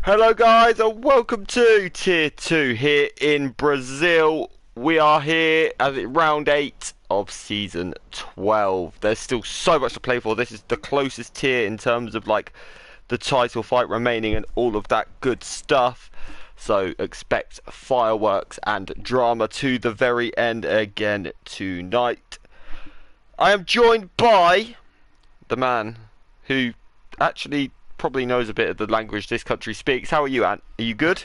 Hello guys and welcome to Tier 2 here in Brazil. We are here as it round 8 of Season 12. There's still so much to play for. This is the closest tier in terms of like the title fight remaining and all of that good stuff. So expect fireworks and drama to the very end again tonight. I am joined by the man who actually probably knows a bit of the language this country speaks. How are you, Ant? Are you good?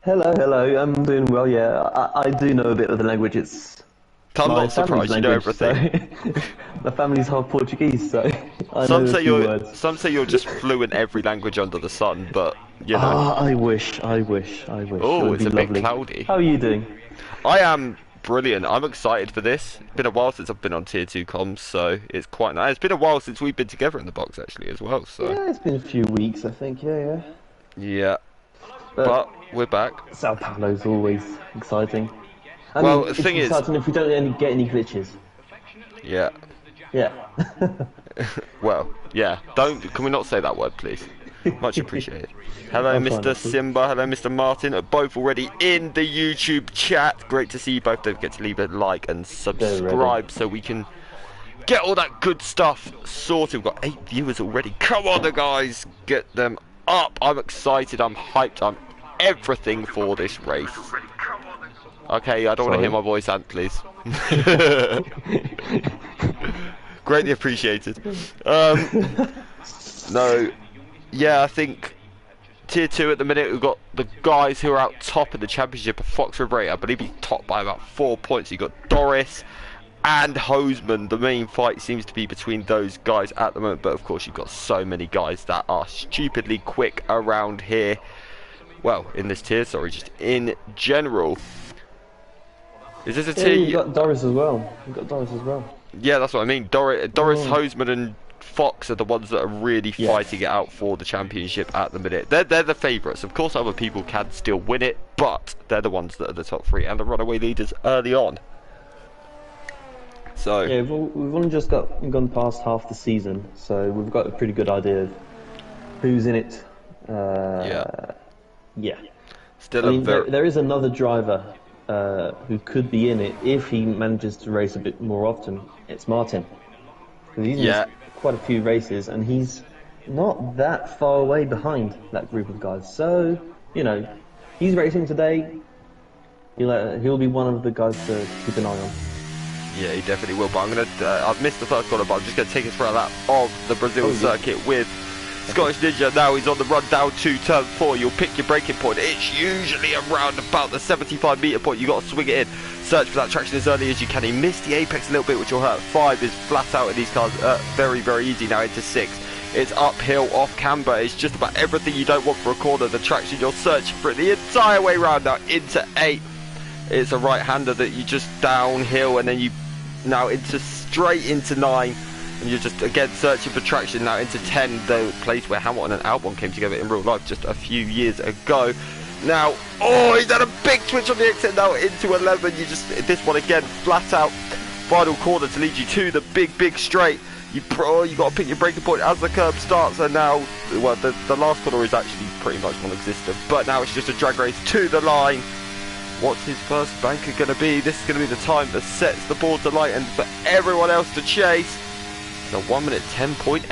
Hello. I'm doing well. Yeah, I do know a bit of the language. It's I'm my not family's surprised. You know language. everything. So my family's half Portuguese, so I Some know a say few you're words. some say you're just fluent every language under the sun, but you know. Ah, I wish. It Oh, would it's be a bit lovely. cloudy. How are you doing? I am brilliant. I'm excited for this. It's been a while since I've been on Tier 2 comms, so it's quite nice. It's been a while since we've been together in the box actually as well. So Yeah, it's been a few weeks, I think. Yeah. yeah, But but we're back. Sao Paulo's always exciting. I Well, mean, the it's thing is, exciting if we don't get any glitches. yeah. Yeah. Well, yeah. Can we not say that word, please? Much appreciated. Hello, I'll try Mr. not to. Simba. Hello, Mr. Martin. Are both already in the YouTube chat. Great to see you both. Don't forget to leave a like and subscribe so we can get all that good stuff sorted. We've got 8 viewers already. Come on, the guys. Get them up. I'm excited. I'm hyped. I'm everything for this race. Okay, I don't want to hear my voice, Ant, please. Greatly appreciated. No, yeah, I think Tier 2 at the minute, we've got the guys who are out top in the championship of Fox River 8. I believe he's top by about 4 points. You've got Doris and Hoseman. The main fight seems to be between those guys at the moment, but of course you've got so many guys that are stupidly quick around here. Well, in this tier, sorry, just in general. Is this a tier? You've got Doris as well. Yeah, that's what I mean. Doris, Hoseman and Fox are the ones that are really fighting it out for the championship at the minute. They're the favourites. Of course, other people can still win it, but they're the ones that are the top 3 and the runaway leaders early on. So yeah, we've only just gone past half the season, so we've got a pretty good idea of who's in it. Yeah. Still, I mean, there is another driver who could be in it if he manages to race a bit more often. It's Martin. He's in quite a few races, and he's not that far away behind that group of guys. So, you know, he's racing today. He'll be one of the guys to keep an eye on. Yeah, he definitely will. But I'm gonna. I've missed the first corner, but I'm just gonna take us for a lap of the Brazil circuit with Scottish Ninja. Now he's on the run down to turn 4. You'll pick your braking point. It's usually around about the 75-meter point. You got to swing it in. Search for that traction as early as you can. He missed the apex a little bit, which will hurt. 5 is flat out in these cars. Very easy now into 6. It's uphill off camber. It's just about everything you don't want for a corner. The traction you're searching for it the entire way round. Now into 8. It's a right-hander that you just downhill, and then you now straight into 9. And you're just again searching for traction now into 10, the place where Hamilton and Albon came together in real life just a few years ago. Now, oh, he's had a big switch on the exit now into 11. You just, this one again, flat out final corner to lead you to the big straight. You got to pick your braking point as the curb starts, and now, well, the last corner is actually pretty much non-existent, but now it's just a drag race to the line. What's his first banker going to be? This is going to be the time that sets the board to light and for everyone else to chase. So 1 minute 10.8.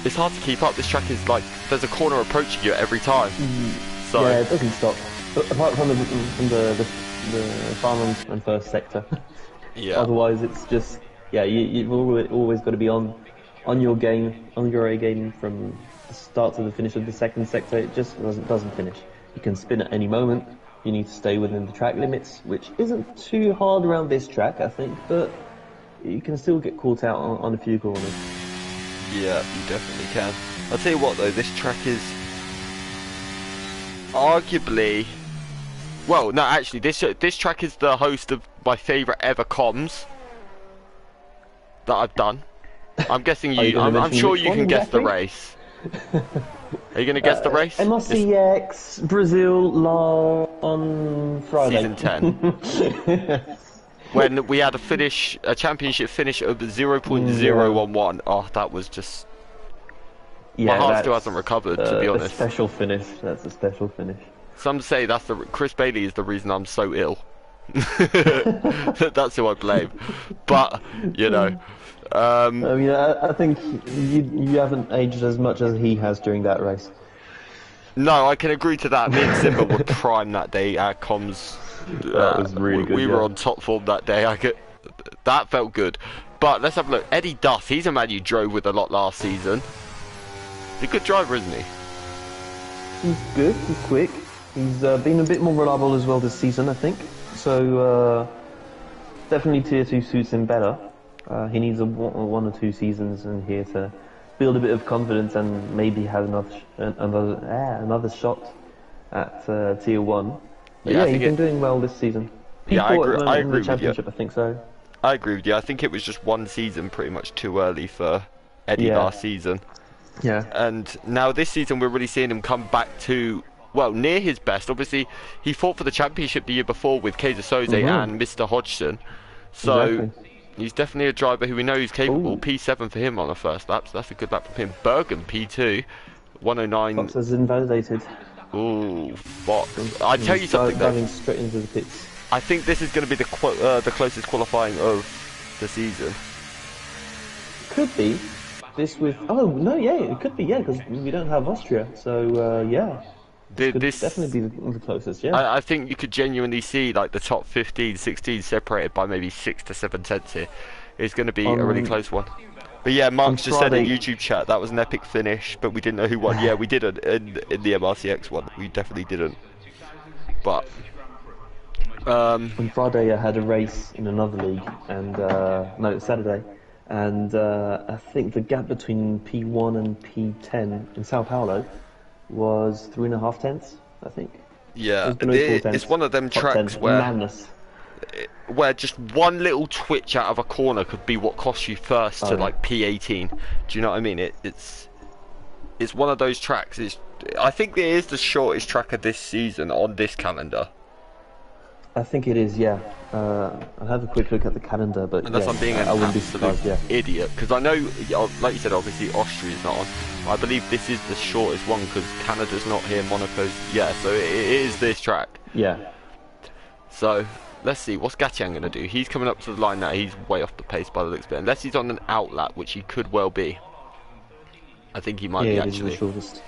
It's hard to keep up. This track is like there's a corner approaching you every time. So yeah, it doesn't stop. Apart from the final and first sector. Yeah. Otherwise, it's just you've always got to be on your game, on your A game from the start to the finish of the second sector. It just doesn't finish. You can spin at any moment. You need to stay within the track limits, which isn't too hard around this track, I think, but you can still get caught out on a few corners. Yeah, you definitely can. I'll tell you what though, this track is arguably, well, no, actually, this track is the host of my favourite ever comms that I've done. I'm guessing I'm sure you can guess the race. Are you going to guess the race? MRC-X Brazil on Friday. Season 10. when we had a championship finish of 0.011. Oh, that was just... Yeah, my heart still hasn't recovered, to be honest. A special finish. That's a special finish. Some say Chris Bailey is the reason I'm so ill. That's who I blame. But, you know... I mean, I think you haven't aged as much as he has during that race. No, I can agree to that. Me and Simba were prime that day at comms. That was really good. We were on top form that day. That felt good. But let's have a look. Eddie Duff, he's a man you drove with a lot last season. He's a good driver, isn't he? He's good. He's quick. He's been a bit more reliable as well this season, I think. So definitely Tier 2 suits him better. He needs one or two seasons in here to build a bit of confidence and maybe have another shot at Tier 1. But yeah, he's been doing well this season. Yeah, I agree. I agree with the championship, I think so. I agree with you. I think it was just one season pretty much too early for Eddie last season. Yeah. And now this season we're really seeing him come back to, well, near his best. Obviously, he fought for the championship the year before with Kaiser Soze and Mr. Hodgson. So he's definitely a driver who we know is capable. P7 for him on the first lap. So that's a good lap for him. Bergen P2, 109. Fox has invalidated. Ooh, Fox. I tell you something though. Driving straight into the pits. I think this is going to be the closest qualifying of the season. Could be. This with it could be because we don't have Austria, so this could definitely be the closest. Yeah, I think you could genuinely see like the top 15, 16 separated by maybe 6 to 7 tenths here. It's going to be a really close one. But yeah, Mark's just said in YouTube chat that was an epic finish, but we didn't know who won. Yeah, we didn't in the MRC-X one. We definitely didn't. But on Friday I had a race in another league, and Saturday. And I think the gap between P1 and P10 in Sao Paulo was 3.5 tenths, I think. Yeah, it's one of them tracks where just one little twitch out of a corner could be what costs you first to like P18. Do you know what I mean? It's one of those tracks. I think it is the shortest track of this season on this calendar. I think it is, yeah. I'll have a quick look at the calendar, but unless I'm being an absolute idiot, because I know, like you said, obviously Austria's not on. I believe this is the shortest one because Canada's not here, Monaco's, so it is this track. Yeah. So let's see, what's Gatian going to do? He's coming up to the line now. He's way off the pace by the looks of it, unless he's on an outlap, which he could well be. I think he might be actually. It is the shortest.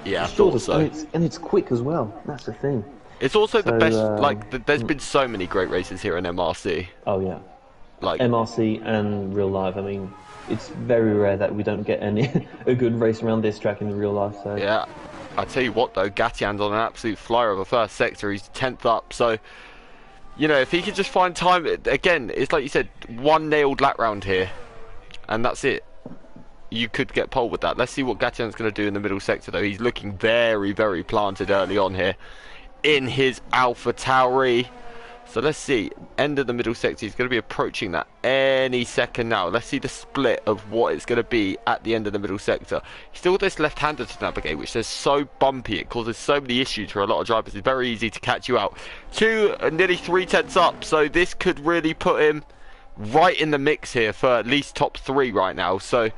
Yeah, I thought so. And it's quick as well. That's the thing. It's also the best, there's been so many great races here in MRC. Oh yeah. Like MRC and real life, I mean, it's very rare that we don't get a good race around this track in real life, so. Yeah, I tell you what though, Gatian's on an absolute flyer of a first sector, he's 10th up, so, you know, if he can just find time, again, it's like you said, one nailed lap round here, and that's it. You could get pole with that. Let's see what Gatian's going to do in the middle sector though. He's looking very, very planted early on here in his Alpha Tauri. So let's see, end of the middle sector, he's going to be approaching that any second now. Let's see the split of what it's going to be at the end of the middle sector. Still this left-hander to navigate, which is so bumpy, it causes so many issues for a lot of drivers. It's very easy to catch you out. Nearly 3 tenths up, so this could really put him right in the mix here for at least top 3 right now. So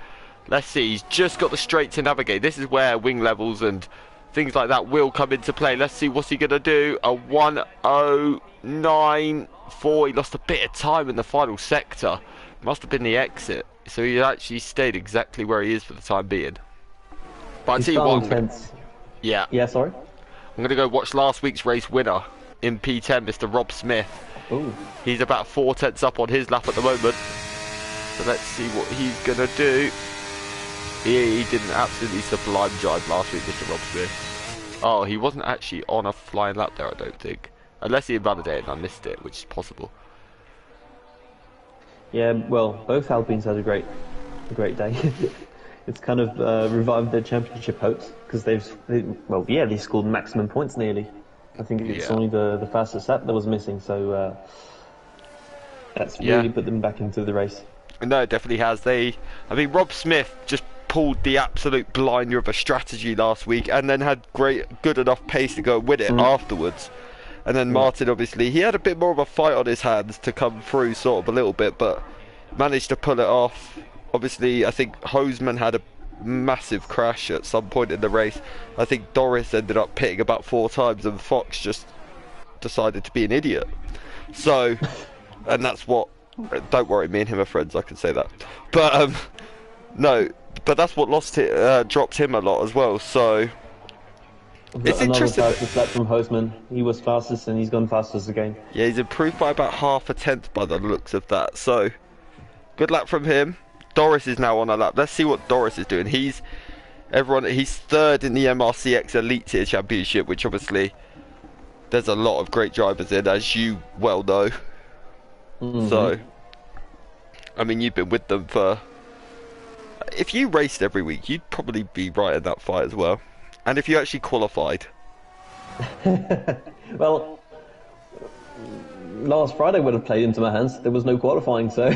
let's see, he's just got the straight to navigate. This is where wing levels and things like that will come into play. Let's see what's he going to do. A 1:09.4. He lost a bit of time in the final sector. Must have been the exit. So he actually stayed exactly where he is for the time being. But I tell you what, yeah, sorry. I'm going to go watch last week's race winner in P10, Mr. Rob Smith. Ooh. He's about 4 tenths up on his lap at the moment. So let's see what he's going to do. He did an absolutely sublime drive last week, Mr. Rob Smith. Oh, he wasn't actually on a flying lap there, I don't think. Unless he invalidated and I missed it, which is possible. Yeah, well, both Alpines had a great day. It's kind of revived their championship hopes, because they scored maximum points nearly. I think it's only the fastest lap that was missing, so that's really put them back into the race. No, it definitely has. I mean, Rob Smith just pulled the absolute blinder of a strategy last week and then had good enough pace to go win it afterwards. And then Martin, obviously, he had a bit more of a fight on his hands to come through, sort of a little bit, but managed to pull it off. Obviously, I think Hoseman had a massive crash at some point in the race. I think Doris ended up pitting about 4 times, and Fox just decided to be an idiot. So, and that's what. Don't worry, me and him are friends. I can say that. But no, but that's what dropped him a lot as well. So it's interesting. Another fastest lap from Hoseman. He was fastest, and he's gone fastest again. Yeah, he's improved by about 1/2 tenth by the looks of that. So good lap from him. Doris is now on a lap. Let's see what Doris is doing. He's 3rd in the MRC-X Elite Tier Championship, which obviously there's a lot of great drivers in, as you well know. So, I mean, you've been with them for... If you raced every week, you'd probably be right in that fight as well. And if you actually qualified. Well, last Friday would have played into my hands. There was no qualifying, so...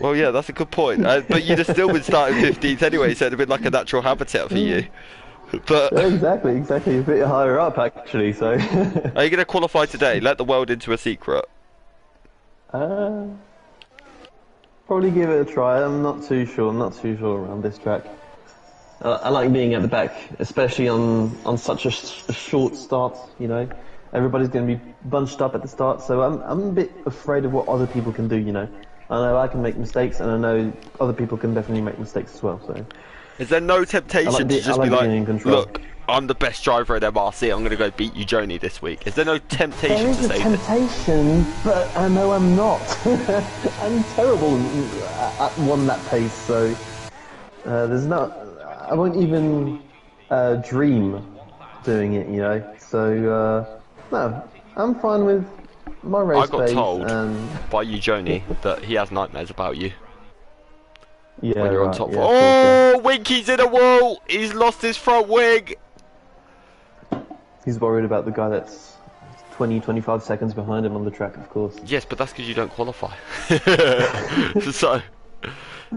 Well, yeah, that's a good point. But you'd have still been starting 15th anyway, so it'd have been like a natural habitat for you. But exactly. A bit higher up, actually, so... Are you going to qualify today? Let the world into a secret. Probably give it a try. I'm not too sure around this track. I like being at the back, especially on such a short start, you know. Everybody's going to be bunched up at the start, so I'm a bit afraid of what other people can do, you know. I know I can make mistakes, and I know other people can definitely make mistakes as well, so... Is there no temptation to just be like, look, I'm the best driver at MRC, I'm going to go beat you, Joni, this week? Is there no temptation to say that? There is a temptation, but I know I'm not. I'm terrible at one-lap pace, so there's not... I won't even dream doing it, you know. So, no, I'm fine with my race pace. I got told by you, Joni, that he has nightmares about you. Yeah, when you're on top. Yeah, oh, Winky's in a wall! He's lost his front wing! He's worried about the guy that's 20-25 seconds behind him on the track, of course. Yes, but that's because you don't qualify. So,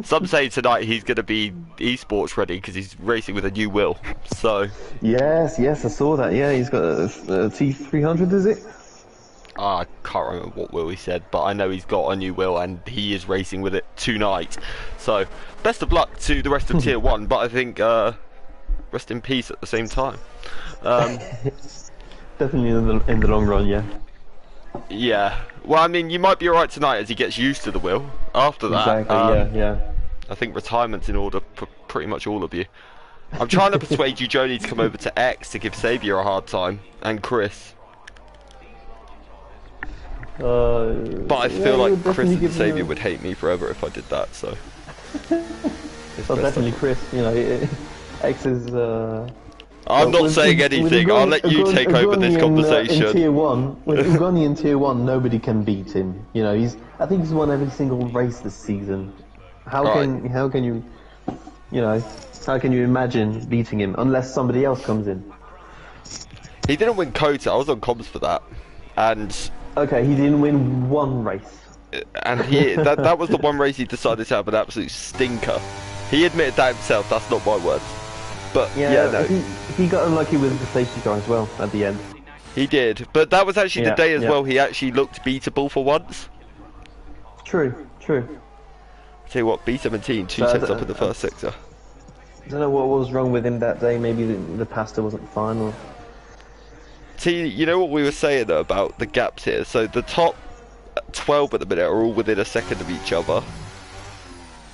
some say tonight he's going to be esports ready because he's racing with a new wheel. So. Yes, I saw that. Yeah, he's got a T300, is it? I can't remember what wheel he said, but I know he's got a new wheel and he is racing with it tonight. So, best of luck to the rest of Tier 1, but I think rest in peace at the same time. Definitely in the long run, yeah. Yeah. Well, I mean, you might be alright tonight as he gets used to the wheel. After that, exactly, yeah. I think retirement's in order for pretty much all of you. I'm trying to persuade you, Joni, to come over to X to give Xavier a hard time, and Chris. But I feel like Chris and Xavier would hate me forever if I did that, so... Well, definitely Chris, you know, X is... I'm not saying anything, I'll let you take over this conversation. In Tier 1, with Ugoni in Tier 1, nobody can beat him. You know, I think he's won every single race this season. How can you, you know, how can you imagine beating him unless somebody else comes in? He didn't win Kota, I was on comms for that. And... Okay, he didn't win one race. And that was the one race he decided to have an absolute stinker. He admitted that himself, that's not my words. But yeah, no. He got unlucky with the safety car as well at the end. He did, but that was actually the day as well he actually looked beatable for once. True. Tell you what, B17, 2 tenths up in the first sector. I don't know what was wrong with him that day, maybe the pasta wasn't fine or... See, you know what we were saying though about the gaps here? So the top 12 at the minute are all within a second of each other.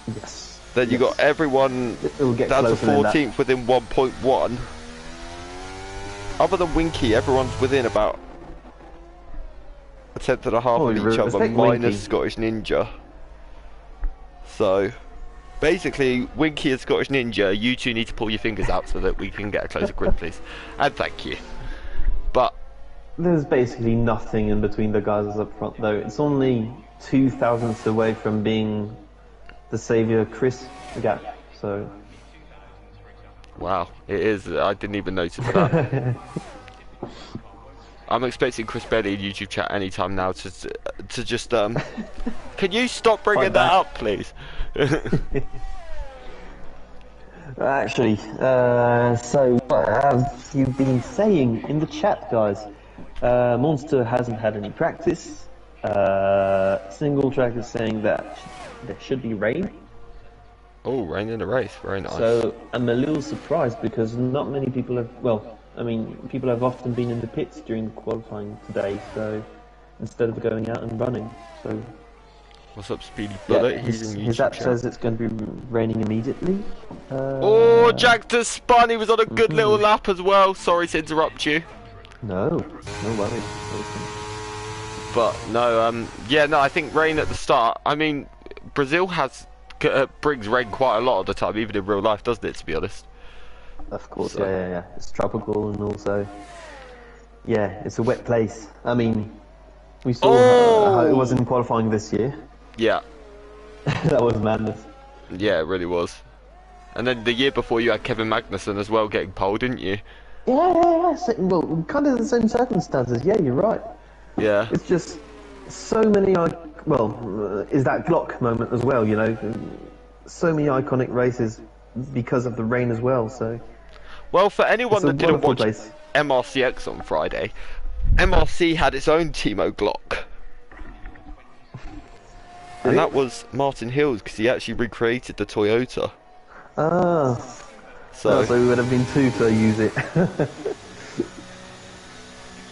Yes. Then you got everyone down to 14th within 1.1. Other than Winky, everyone's within about a tenth and a half of each other, minus Scottish Ninja. So, basically, Winky and Scottish Ninja, you two need to pull your fingers out so that we can get a closer grid, please. And thank you. But there's basically nothing in between the guys up front, though. It's only 2 thousandths away from being the saviour Chris gap, so... Wow, it is. I didn't even notice that. I'm expecting Chris Benny in YouTube chat anytime now to just can you stop bringing that up, please? Actually, so what have you been saying in the chat, guys? Monster hasn't had any practice. Single track is saying that there should be rain. Oh, rain in the race, very nice. So I'm a little surprised because not many people have, well, I mean, people have often been in the pits during qualifying today, so instead of going out and running, so... What's up, Speedy Bullet? Yeah, his app says it's going to be raining immediately. Oh, Jack just spun, he was on a good little lap as well, sorry to interrupt you. No worries. But, no, yeah, no, I think rain at the start, I mean, Brazil brings rain quite a lot of the time, even in real life, doesn't it, to be honest? Of course, so. Yeah. It's tropical and also, yeah, it's a wet place. I mean, we saw how it was in qualifying this year. Yeah. That was madness. Yeah, it really was. And then the year before you had Kevin Magnussen as well getting pole, didn't you? Yeah. Well, kind of the same circumstances. Yeah, you're right. Yeah. It's just so many, is that Glock moment as well, you know? So many iconic races because of the rain as well, so... Well, for anyone that didn't watch place. MRC-X on Friday, MRC had its own Timo Glock. And that was Martin Hills, because he actually recreated the Toyota. Ah. So we would have been two to use it.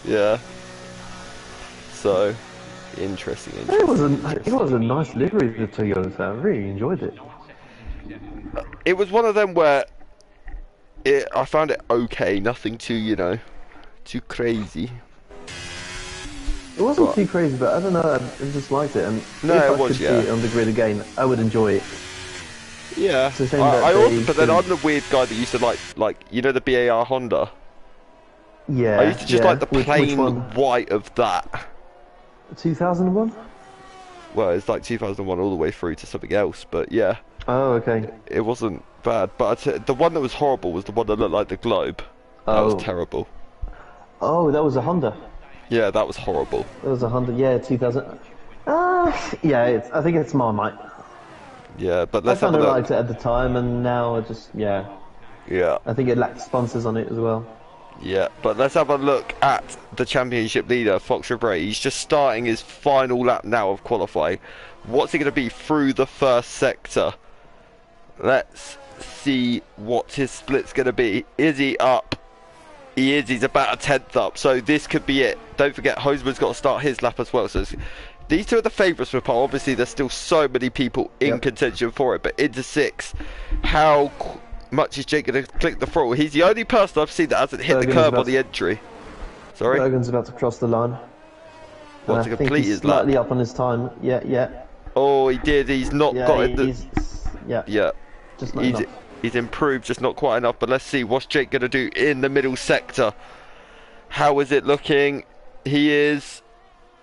Yeah. So, interesting. It was a nice livery, the Toyota. I really enjoyed it. It was one of them where I found it okay, nothing too, you know, too crazy. It wasn't too crazy, but I don't know, I just liked it. And no, if it was, I could see it on the grid again, I would enjoy it. Yeah, but then I'm the weird guy that used to like you know the BAR Honda? Yeah. I used to just like the plain white of that. 2001? Well, it's like 2001 all the way through to something else, but yeah. Oh, okay. It wasn't bad, but the one that was horrible was the one that looked like the globe. That was terrible. Oh, that was a Honda. Yeah, that was horrible. That was a Honda, yeah, 2000. Yeah, I think it's Marmite. Yeah, but let's have a look. I liked it at the time, and now I just, yeah. Yeah. I think it lacked sponsors on it as well. Yeah, but let's have a look at the championship leader, Fox Rebray. He's just starting his final lap now of qualifying. What's he going to be through the first sector? Let's see what his split's going to be. Is he up? He is. He's about a tenth up, so this could be it. Don't forget, Hoseman's got to start his lap as well. So these two are the favourites for pole. Obviously, there's still so many people in contention for it, but into six, how much is Jake going to click the throttle? He's the only person I've seen that hasn't hit the curb on the entry. Sorry? Bergen's about to cross the line. What, to complete his lap? Slightly up on his time. Yeah. Oh, he did. He's not got it. Yeah. Just not enough. He's improved, just not quite enough. But let's see, what's Jake going to do in the middle sector? How is it looking? He is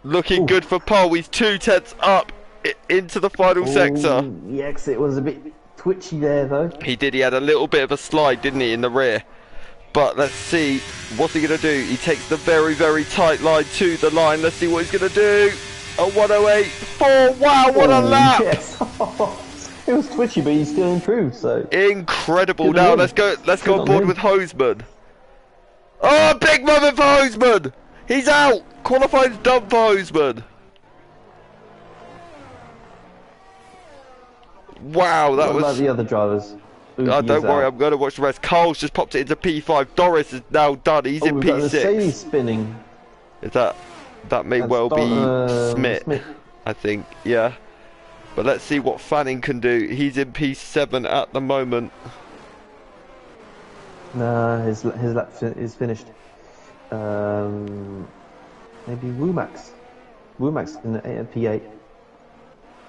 looking good for pole. He's 2 tenths up into the final sector. The exit was a bit twitchy there, though. He did. He had a little bit of a slide, didn't he, in the rear? But let's see, what's he going to do? He takes the very, very tight line to the line. Let's see what he's going to do. A 108.4. Wow, what a lap! Yes. It was twitchy, but he still improved. So incredible. Now let's go on board with Hoseman. Oh, big moment for Hoseman! He's out. Qualifying's done for Hoseman. Wow, that was. What about the other drivers? Don't worry, I'm going to watch the rest. Carl's just popped it into P5. Doris is now done. He's in P6. Mercedes spinning. Is that may well be Smith, I think. Yeah. But let's see what Fanning can do. He's in P7 at the moment. Nah, his lap is finished. Maybe Womax. Womax in P8.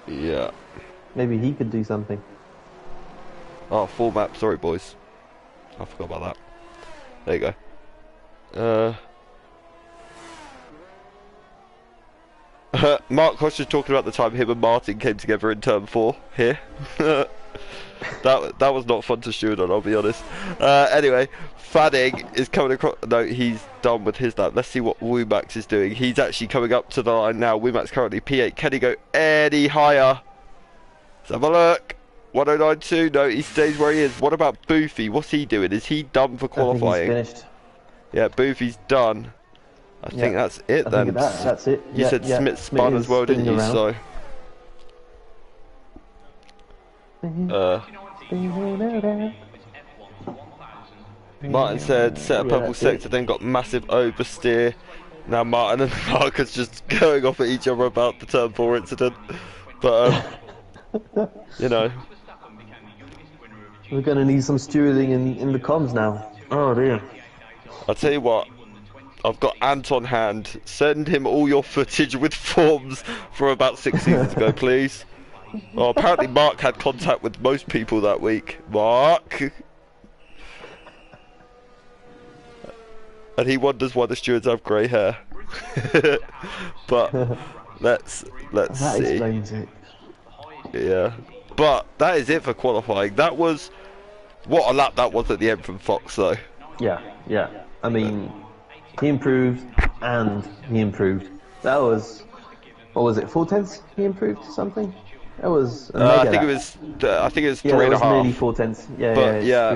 Yeah. Maybe he could do something. Oh, full map. Sorry, boys. I forgot about that. There you go. Mark Hosh was talking about the time him and Martin came together in turn 4 here. that was not fun to shoot on, I'll be honest. Anyway, Fanning is coming across. No, he's done with his lap. Let's see what Womax is doing. He's actually coming up to the line now. Womax currently P8. Can he go any higher? Let's have a look. 109.2. No, he stays where he is. What about Boofy? What's he doing? Is he done for qualifying? I think he's finished. Yeah, Boofy's done. I think that's it then. That's it. You said Smith spun as well, didn't you? So. Martin said set a purple sector, then got massive oversteer. Now Martin and Marcus just going off at each other about the turn 4 incident. But you know, we're gonna need some stewarding in the comms now. Oh dear. I'll tell you what. I've got Ant on hand. Send him all your footage with forms from about 6 seasons ago, please. Well, apparently Mark had contact with most people that week. Mark! And he wonders why the stewards have grey hair. But let's that see. Explains it. Yeah. But that is it for qualifying. That was... What a lap that was at the end from Fox, though. Yeah, yeah. I mean... He improved, and he improved. That was, what was it? 4/10 he improved something. That was. I think it was 3.5. It was nearly 4/10. Yeah, but yeah.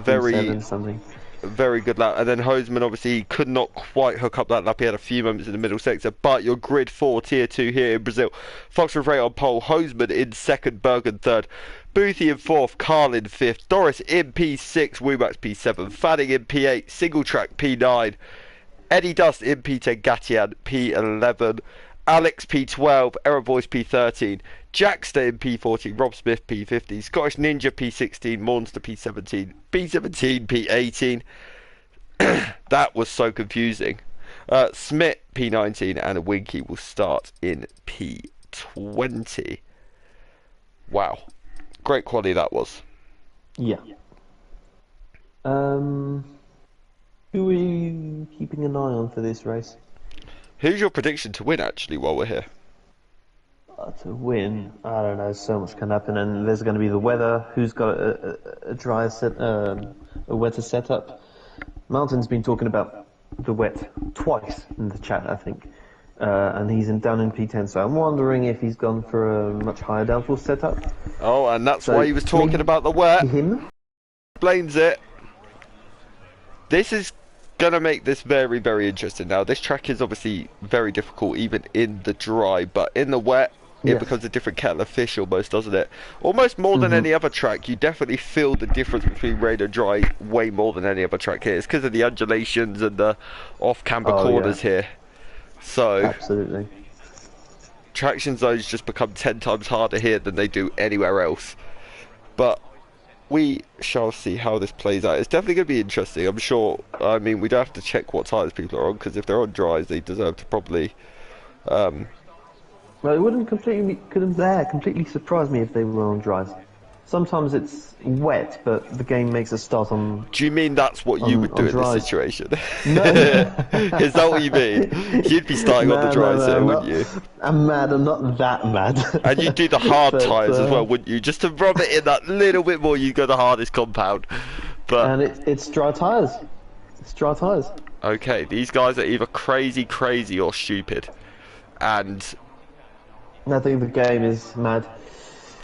Very something. Very good lap. And then Hoseman obviously could not quite hook up that lap. He had a few moments in the middle sector. But your grid 4, tier 2 here in Brazil. Fox with Ray on pole. Hoseman in second. Bergen third. Boothie in fourth. Carl in fifth. Doris in P6. Wumax P7. Fanning in P8. Single track P9. Eddie Dust in P10, Gatian P11, Alex P12, Error Voice P13, Jackster in P14, Rob Smith P15, Scottish Ninja P16, Monster P17, B17 P18. That was so confusing. Smith P19 and a Winky will start in P20. Wow. Great quality that was. Yeah. Who are you keeping an eye on for this race? Who's your prediction to win, actually, while we're here? To win? I don't know, so much can happen, and there's going to be the weather. Who's got a dry set, a wetter setup? Mountain's been talking about the wet twice in the chat, I think. And he's down in P10, so I'm wondering if he's gone for a much higher downforce setup. Oh, and that's why he was talking about the wet. Him? Explains it. This is going to make this very, very interesting. Now, this track is obviously very difficult, even in the dry, but in the wet, it becomes a different kettle of fish almost, doesn't it? Almost more than any other track, you definitely feel the difference between rain and dry way more than any other track here. It's because of the undulations and the off-camber corners here. So, absolutely. Traction zones just become 10 times harder here than they do anywhere else. But we shall see how this plays out. It's definitely going to be interesting, I'm sure. I mean, we don't have to check what tyres people are on, because if they're on dries, they deserve to probably... Well, it wouldn't completely surprise me if they were on dries. Sometimes it's wet, but the game makes a start on... Do you mean that's what you would do in this situation? No. Is that what you mean? You'd be starting on the dries here, wouldn't you? I'm mad, I'm not that mad. And you'd do the hard tyres as well, wouldn't you? Just to rub it in that little bit more, you'd go the hardest compound. But and it's dry tyres. It's dry tyres. Okay, these guys are either crazy or stupid. And... I think the game is mad.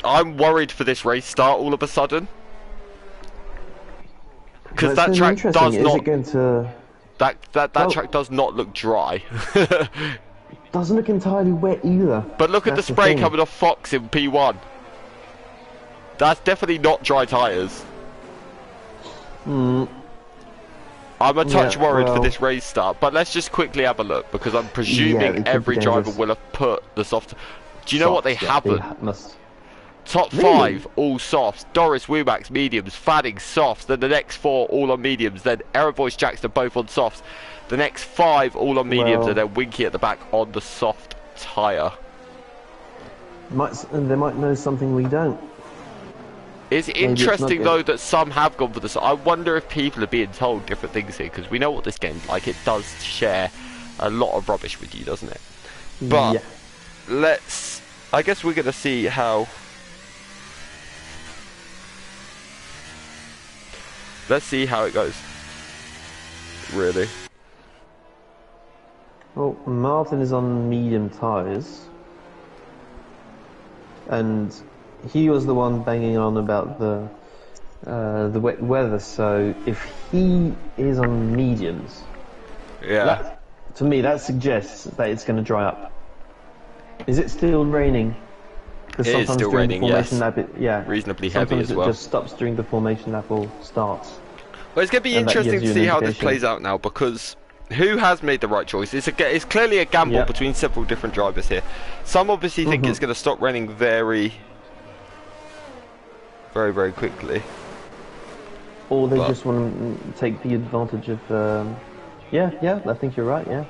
I'm worried for this race start all of a sudden. Because that track does not... Is it going to... That track does not look dry. Doesn't look entirely wet either. But look at the spray coming off Fox in P1. That's definitely not dry tyres. I'm a touch worried for this race start. But let's just quickly have a look, because I'm presuming every driver will have put the soft... Do you know what they haven't? Top 5 all softs. Doris, Wumax mediums. Fanning softs. Then the next 4 all on mediums. Then Error Voice, Jackster both on softs. The next 5 all on mediums, and then Winky at the back on the soft tyre. They might know something we don't. It's interesting though that some have gone for the soft. I wonder if people are being told different things here, because we know what this game's like. It does share a lot of rubbish with you, doesn't it? But I guess we're going to see how... Let's see how it goes. Really. Well, Martin is on medium tyres. And he was the one banging on about the wet weather, so if he is on mediums... to me, that suggests that it's going to dry up. Is it still raining? Because it is still raining, yes. Lap, yeah. Reasonably heavy as well. It just stops during the formation lap or starts. Well, it's going to be interesting to see how this plays out now, because who has made the right choice? It's clearly a gamble between several different drivers here. Some obviously think it's going to stop raining very quickly. Or they just want to take the advantage of... yeah, I think you're right, yeah.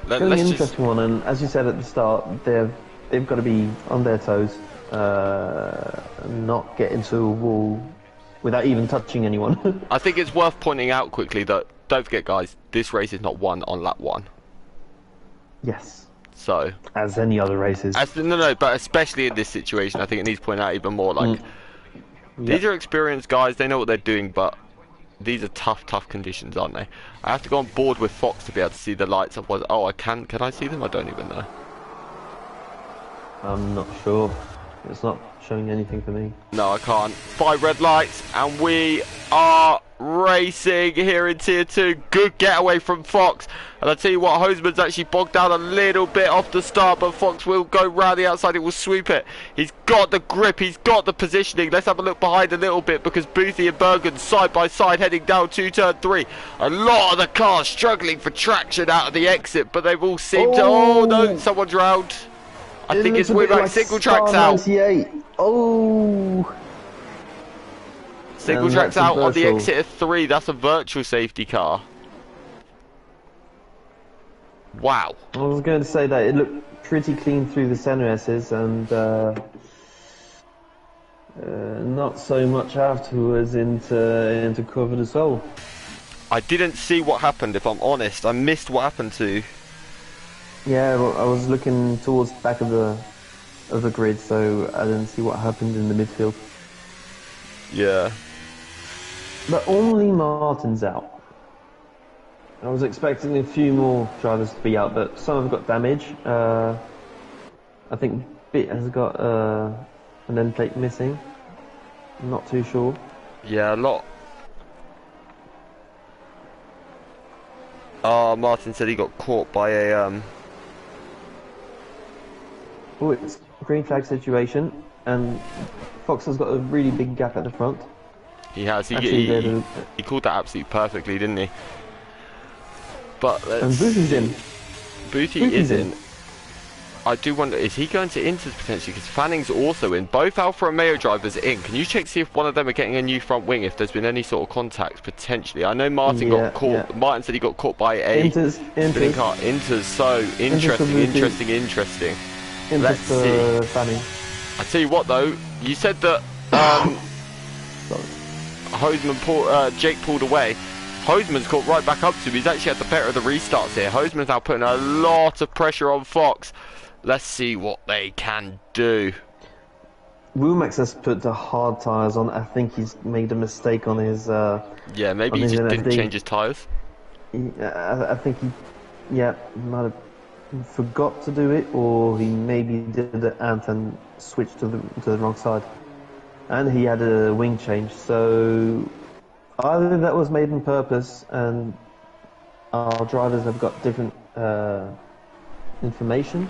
It's going to be an interesting one, and as you said at the start, they've got to be on their toes, not get into a wall without even touching anyone. I think it's worth pointing out quickly that, don't forget guys, this race is not won on lap 1. Yes. So... As any other races. No, but especially in this situation, I think it needs to point out even more, like... These are experienced guys, they know what they're doing, but these are tough conditions, aren't they? I have to go on board with Fox to be able to see the lights. Otherwise, oh, I can I see them? I don't even know. I'm not sure. It's not showing anything for me. No, I can't. 5 red lights, and we are racing here in Tier 2. Good getaway from Fox. And I'll tell you what, Hoseman's actually bogged down a little bit off the start, but Fox will go round the outside. It will sweep it. He's got the grip. He's got the positioning. Let's have a look behind a little bit, because Boothie and Bergen side by side heading down to turn 3. A lot of the cars struggling for traction out of the exit, but they've all seemed to... Oh, no, someone's round. I think it's Womack. Single track's out. 98. Oh. Single track's out on the exit of 3. That's a virtual safety car. Wow. I was going to say that it looked pretty clean through the center S's, and not so much afterwards into Cover de Sol. I didn't see what happened, if I'm honest. I missed what happened to... Yeah, well, I was looking towards the back of the grid, so I didn't see what happened in the midfield. Yeah. But only Martin's out. I was expecting a few more drivers to be out, but some have got damage. I think Bit has got an end plate missing. I'm not too sure. Yeah, a lot. Oh, Martin said he got caught by a... Oh, it's a green flag situation, and Fox has got a really big gap at the front. He has. He called that absolutely perfectly, didn't he? But and Boothie's in. Boothie is in. I do wonder, is he going to Inters potentially? Because Fanning's also in. Both Alfa Romeo drivers are in. Can you check to see if one of them are getting a new front wing, if there's been any sort of contact potentially? I know Martin got caught. Yeah. Martin said he got caught by a spinning car. Inters. So interesting. Let's see. Fanning. I tell you what though, you said that Jake pulled away. Hoseman's caught right back up to him. He's actually at the better of the restarts here. Hoseman's now putting a lot of pressure on Fox. Let's see what they can do. Womack has put the hard tyres on. I think he's made a mistake on his... yeah, maybe he just didn't change his tyres. I think he might have forgot to do it, or he maybe did it and switched to the wrong side. And he had a wing change, so... Either that was made on purpose, and our drivers have got different information.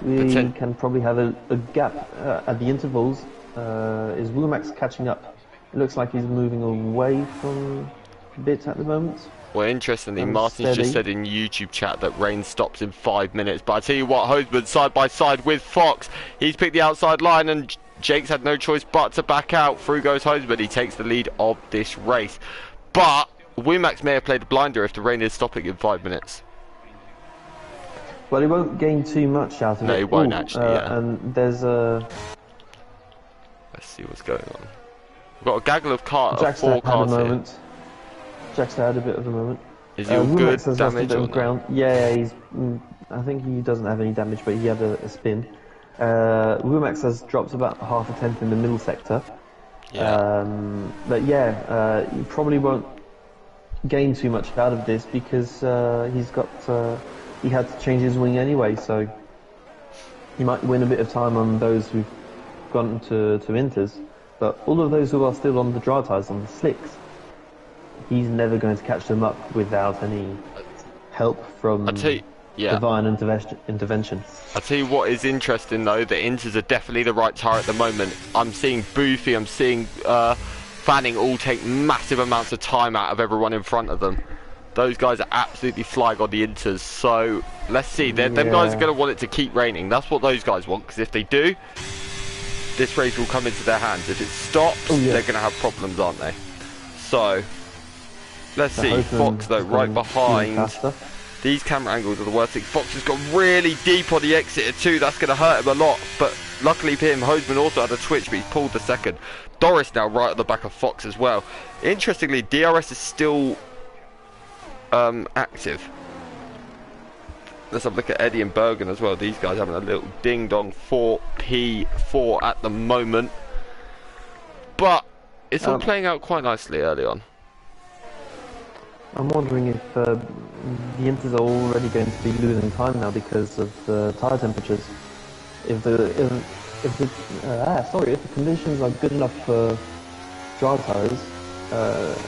We can probably have a gap at the intervals. Is Womack's catching up? It looks like he's moving away from Bit at the moment. Well, interestingly, Martin's just said in YouTube chat that rain stops in 5 minutes. But I tell you what, Hoseman side by side with Fox. He's picked the outside line, and Jake's had no choice but to back out. Through goes Hoseman. He takes the lead of this race. But Womack may have played a blinder if the rain is stopping in 5 minutes. Well, he won't gain too much out of it. No, he won't actually, yeah. And there's a... Let's see what's going on. We've got a gaggle of four cars here. Jack's had a bit of a moment. Is he all good? Damage or ground? Yeah, he's... I think he doesn't have any damage, but he had a spin. Womack has dropped about half a tenth in the middle sector. Yeah. But yeah, he probably won't gain too much out of this, because he's got... he had to change his wing anyway, so he might win a bit of time on those who've gone to Inters. But all of those who are still on the dry tyres, on the slicks, he's never going to catch them up without any help from divine intervention. I'll tell you what is interesting though, the Inters are definitely the right tire at the moment. I'm seeing Boofy, I'm seeing Fanning all take massive amounts of time out of everyone in front of them. Those guys are absolutely flying on the Inters, so let's see. Them guys are going to want it to keep raining. That's what those guys want, because if they do, this race will come into their hands. If it stops, they're going to have problems, aren't they? So, let's see. Fox, though, right behind. These camera angles are the worst thing. Fox has got really deep on the exit too. That's going to hurt him a lot, but luckily for him, Hoseman also had a twitch, but he's pulled the second. Doris now right at the back of Fox as well. Interestingly, DRS is still active. Let's have a look at Eddie and Bergen as well. These guys having a little ding dong 4P4 at the moment, but it's all playing out quite nicely early on. I'm wondering if the Inters are already going to be losing time now because of the tyre temperatures. If the conditions are good enough for dry tyres,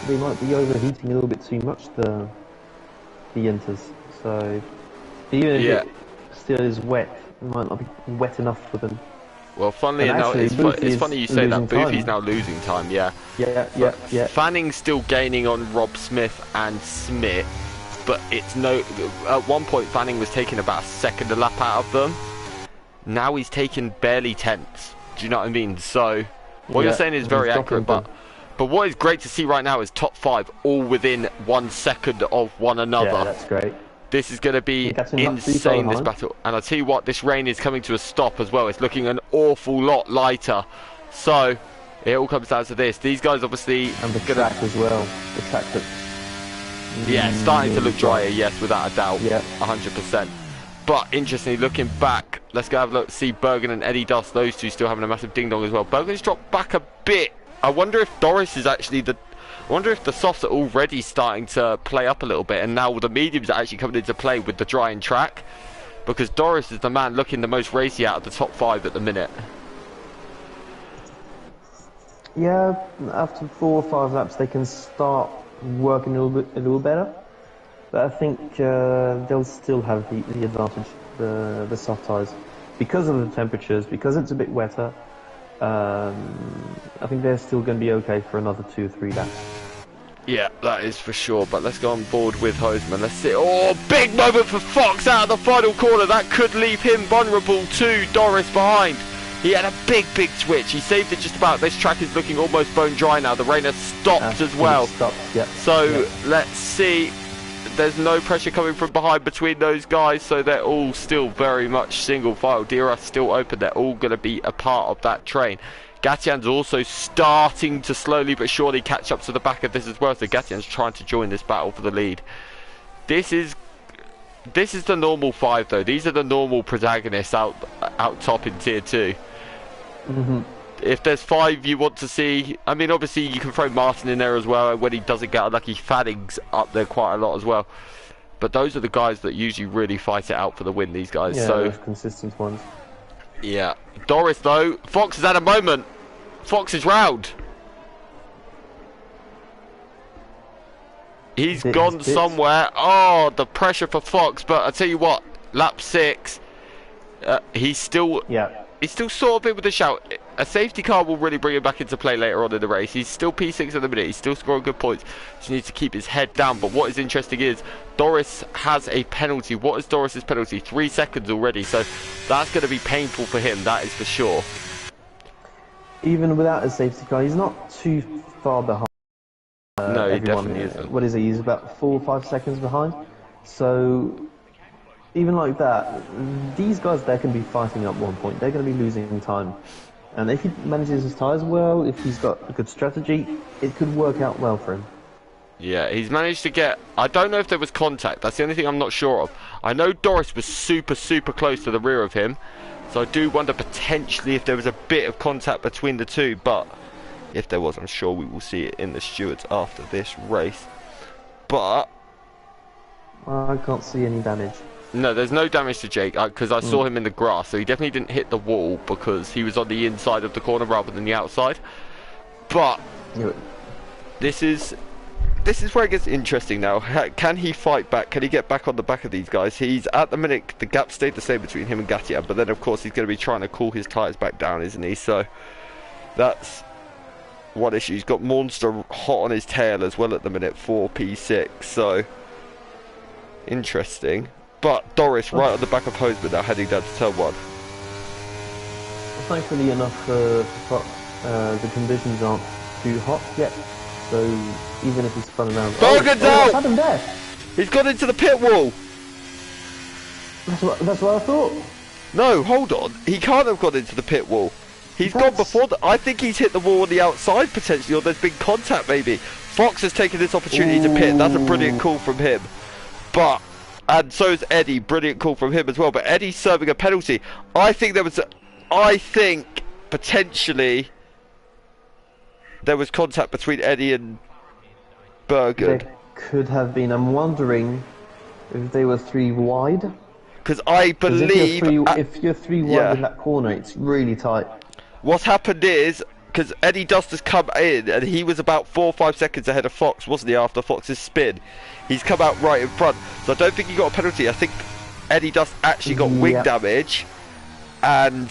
they might be overheating a little bit too much, the Inters. So even if it still is wet, it might not be wet enough for them. Well, funnily enough, it's funny you say that. Boofy's now losing time, yeah. Fanning's still gaining on Rob Smith and Smith, but it's at one point Fanning was taking about a second a lap out of them. Now he's taking barely tenths. Do you know what I mean? So what you're saying is very accurate, but what is great to see right now is top 5 all within 1 second of one another. Yeah, that's great. This is going to be insane, this battle. And I'll tell you what, this rain is coming to a stop as well. It's looking an awful lot lighter. So, it all comes down to this. These guys obviously... And the track as well. The track that's... Yeah, starting to look drier, yes, without a doubt. Yeah. 100%. But, interestingly, looking back, let's go have a look, see Bergen and Eddie Dust, those two still having a massive ding-dong as well. Bergen's dropped back a bit. I wonder if Doris is actually the... I wonder if the softs are already starting to play up a little bit, and now the mediums are actually coming into play with the drying track, because Doris is the man looking the most racy out of the top 5 at the minute. Yeah, after 4 or 5 laps they can start working a little better, but I think they'll still have the advantage, the soft tyres, because of the temperatures, because it's a bit wetter. I think they're still going to be okay for another 2 or 3 laps. Yeah, that is for sure. But let's go on board with Hoseman. Let's see. Oh, big moment for Fox out of the final corner. That could leave him vulnerable to Doris behind. He had a big twitch. He saved it just about. This track is looking almost bone dry now. The rain has stopped as well. So let's see. There's no pressure coming from behind between those guys, so they're all still very much single file. DRS still open. They're all going to be a part of that train. Gatian's also starting to slowly but surely catch up to the back of this as well, so Gatian's trying to join this battle for the lead. This is the normal 5 though. These are the normal protagonists out top in tier 2. If there's 5 you want to see, I mean obviously you can throw Martin in there as well when he doesn't get unlucky. Fanning's up there quite a lot as well, but those are the guys that usually really fight it out for the win, these guys. Yeah, so those consistent ones. Yeah, Doris though, Fox has had a moment. Fox is round. He's gone somewhere. Oh, the pressure for Fox, but I tell you what, lap 6, he's still sort of in with a shout. A safety car will really bring him back into play later on in the race. He's still P6 at the minute. He's still scoring good points. Just needs to keep his head down. But what is interesting is Doris has a penalty. What is Doris's penalty? 3 seconds already. So that's going to be painful for him. That is for sure. Even without a safety car, he's not too far behind. No, he definitely isn't. What is he? He's about 4 or 5 seconds behind. So even like that, these guys, they can be fighting up one point. They're going to be losing time. And if he manages his tyres well, if he's got a good strategy, it could work out well for him. Yeah, he's managed to get... I don't know if there was contact. That's the only thing I'm not sure of. I know Doris was super close to the rear of him. So I do wonder potentially if there was a bit of contact between the two. But if there was, I'm sure we will see it in the stewards after this race. But... I can't see any damage. No, there's no damage to Jake, because I saw him in the grass, so he definitely didn't hit the wall because he was on the inside of the corner rather than the outside. But this is this is where it gets interesting now. Can he fight back? Can he get back on the back of these guys? He's at the minute, the gap stayed the same between him and Gatian, but then of course he's going to be trying to cool his tyres back down, isn't he? So that's one issue. He's got Monster hot on his tail as well at the minute for P6, so interesting. But Doris right on the back of Hoseman now, heading down to turn 1. Thankfully enough, the conditions aren't too hot yet, so even if he's spun around... Bergen's out! What's happened there? He's gone into the pit wall! That's what I thought. No, hold on. He can't have gone into the pit wall. He's gone before I think he's hit the wall on the outside potentially, or there's been contact maybe. Fox has taken this opportunity to pit. That's a brilliant call from him. But, and so is Eddie. Brilliant call from him as well. But Eddie's serving a penalty. I think potentially there was contact between Eddie and Bergen. There could have been. I'm wondering if they were 3 wide. Because I believe... If you're 3 wide in that corner, it's really tight. What's happened is, because Eddie Dust has come in, and he was about 4 or 5 seconds ahead of Fox, wasn't he, after Fox's spin? He's come out right in front. So I don't think he got a penalty. I think Eddie Dust actually got wing damage, and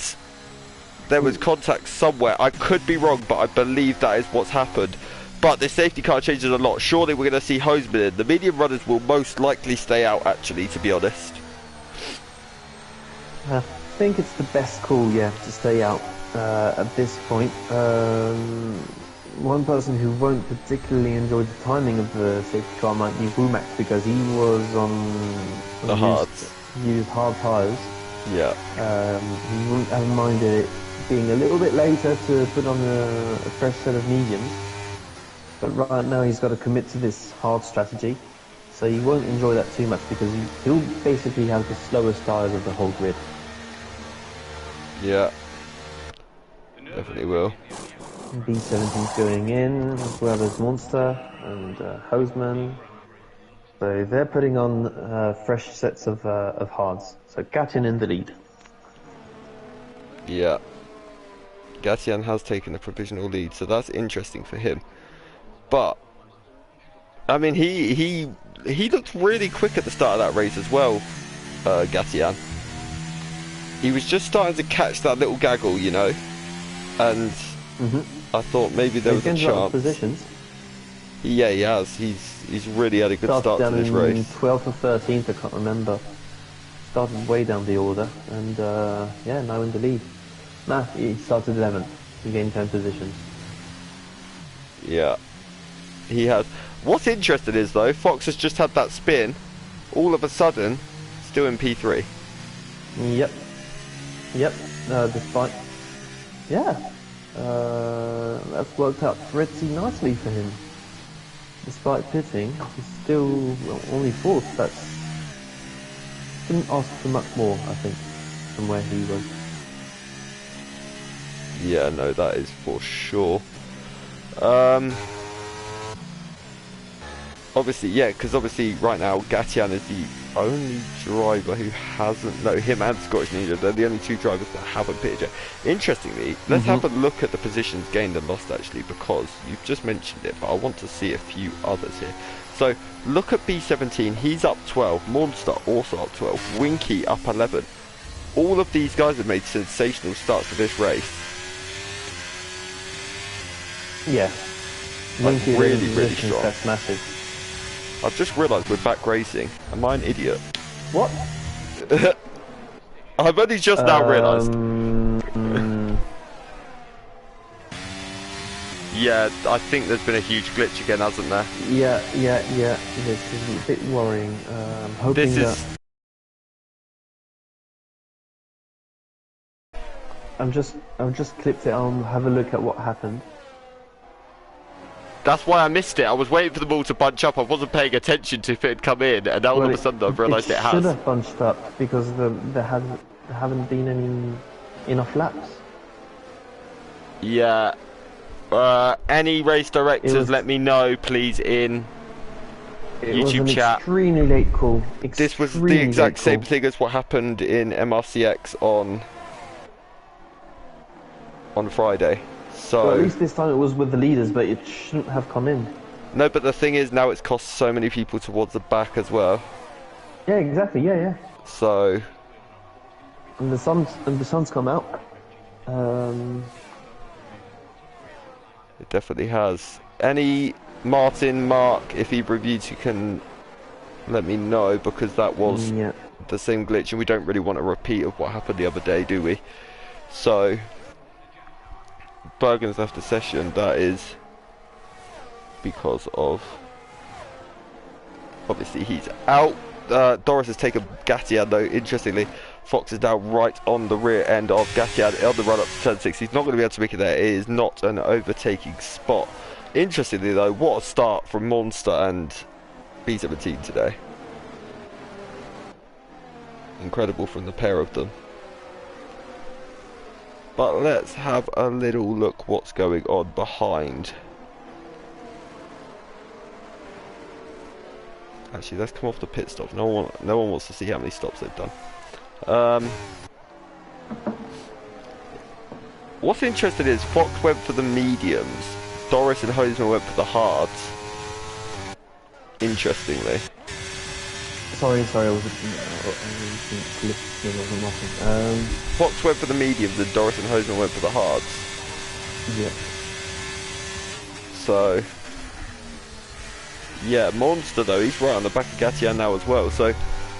there was contact somewhere. I could be wrong, but I believe that is what's happened. But the safety car changes a lot. Surely we're going to see Hoseman in. The medium runners will most likely stay out, actually, to be honest. I think it's the best call, to stay out at this point. One person who won't particularly enjoy the timing of the safety car might be Womack, because he was on the hards. Used hard tyres. Yeah. He wouldn't have minded it being a little bit later to put on a fresh set of mediums. But right now he's got to commit to this hard strategy. So he won't enjoy that too much, because he'll basically have the slowest tyres of the whole grid. Yeah, definitely will. B17's going in, as well as Monster and Hoseman. So they're putting on fresh sets of hards. So Gatian in the lead. Yeah, Gatian has taken a provisional lead, so that's interesting for him. But I mean, he looked really quick at the start of that race as well, Gatian. He was just starting to catch that little gaggle, you know, and I thought maybe there was a chance. Positions. Yeah, he has. He's really had a good start to this race. 12th or 13th, I can't remember. Started way down the order, and now in the lead. Nah, he started 11th. He gained 10 positions. Yeah, he has. What's interesting is though, Fox has just had that spin. All of a sudden, still in P3. Yep. Despite, that's worked out pretty nicely for him. Despite pitting, he's still only 4th. Couldn't ask for much more, I think, from where he was. Yeah, no, that is for sure. Obviously, because obviously right now Gatian is the only driver who hasn't, him and Scottish Ninja, they're the only 2 drivers that haven't pitted yet. Interestingly, let's have a look at the positions gained and lost actually, because you've just mentioned it, but I want to see a few others here. So, look at B17, he's up 12, Monster also up 12, Winky up 11. All of these guys have made sensational starts to this race. Yeah. Winky really strong. That's massive. I've just realised we're back racing. Am I an idiot? What? I've only just now realised. Yeah, I think there's been a huge glitch again, hasn't there? Yeah. This is a bit worrying. I'm hoping I've just clipped it. I'll have a look at what happened. That's why I missed it. I was waiting for them all to bunch up. I wasn't paying attention to if it had come in, and now all of a sudden I've realised it has. It should have bunched up because there haven't been enough laps. Yeah. Any race directors, let me know, please, in YouTube chat. Extremely late call. This was the exact same thing as what happened in MRC-X on Friday. So well, at least this time it was with the leaders, but it shouldn't have come in. No, but the thing is, now it's cost so many people towards the back as well. Yeah, exactly. Yeah. So. And the sun's come out. It definitely has. Any Martin, Mark, if either of you two can let me know, because that was the same glitch, and we don't really want a repeat of what happened the other day, do we? So, Bergen's left the session. That is because of, obviously he's out. Doris has taken Gatian though. Interestingly, Fox is now right on the rear end of Gatian on the run up to turn 6. He's not going to be able to make it there. It is not an overtaking spot. Interestingly though, what a start from Monster and B17 today. Incredible from the pair of them. But let's have a little look what's going on behind. Actually, let's come off the pit stops. No one wants to see how many stops they've done. What's interesting is Fox went for the mediums, Doris and Hoseman went for the hards. Interestingly. Sorry, I wasn't listening. I wasn't watching. Fox went for the mediums and Doris and Hoseman went for the hards. Yeah. So, yeah, Monster though, he's right on the back of Gatian now as well. So,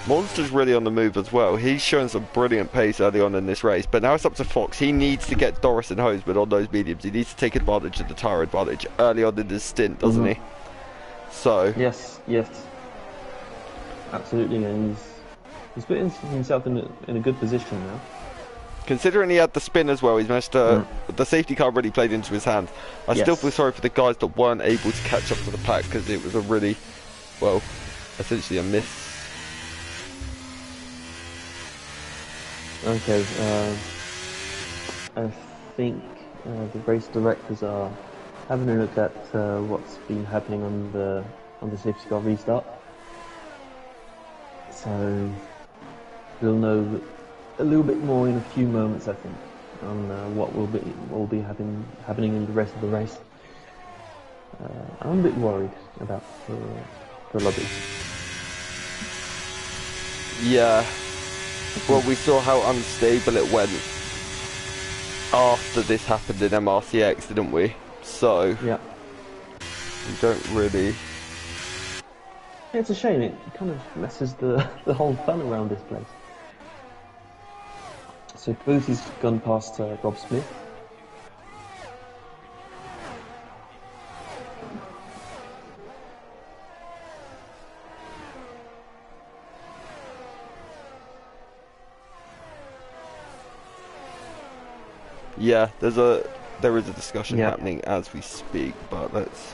Monster's really on the move as well. He's showing some brilliant pace early on in this race. But now it's up to Fox. He needs to get Doris and Hoseman on those mediums. He needs to take advantage of the tyre advantage early on in this stint, doesn't he? So. Yes. Absolutely, and he's put himself in a good position now. Considering he had the spin as well, he's managed to. The safety car really played into his hands. I still feel sorry for the guys that weren't able to catch up to the pack, because it was a really, well, essentially a miss. Okay, I think the race directors are having a look at what's been happening on the safety car restart. So we'll know a little bit more in a few moments, I think, on what will be happening in the rest of the race. I'm a bit worried about the lobby. Yeah. Well, we saw how unstable it went after this happened in MRC-X, didn't we? So yeah, we don't really. It's a shame. It kind of messes the whole fun around this place. So Boothy's gone past Rob Smith. Yeah, there is a discussion happening as we speak, but let's.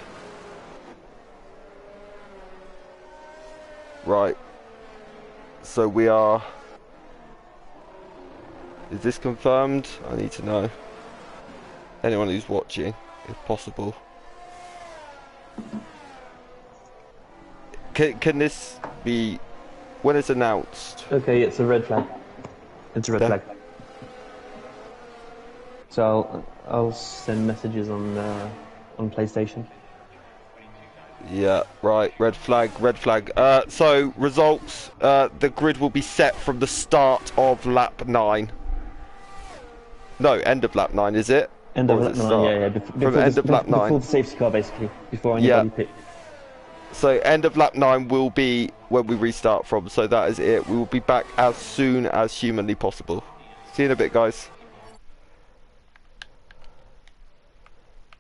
Right. So we are. Is this confirmed? I need to know. Anyone who's watching, if possible. Can this be when it's announced? Okay, it's a red flag. It's a red flag. So I'll send messages on PlayStation. Yeah, right. Red flag. So results. The grid will be set from the start of lap 9. No, end of lap 9, is it? End of lap 9. Yeah. From end of lap 9. Before the safety car, basically. Before anybody pit. So end of lap 9 will be when we restart from. So that is it. We will be back as soon as humanly possible. See you in a bit, guys.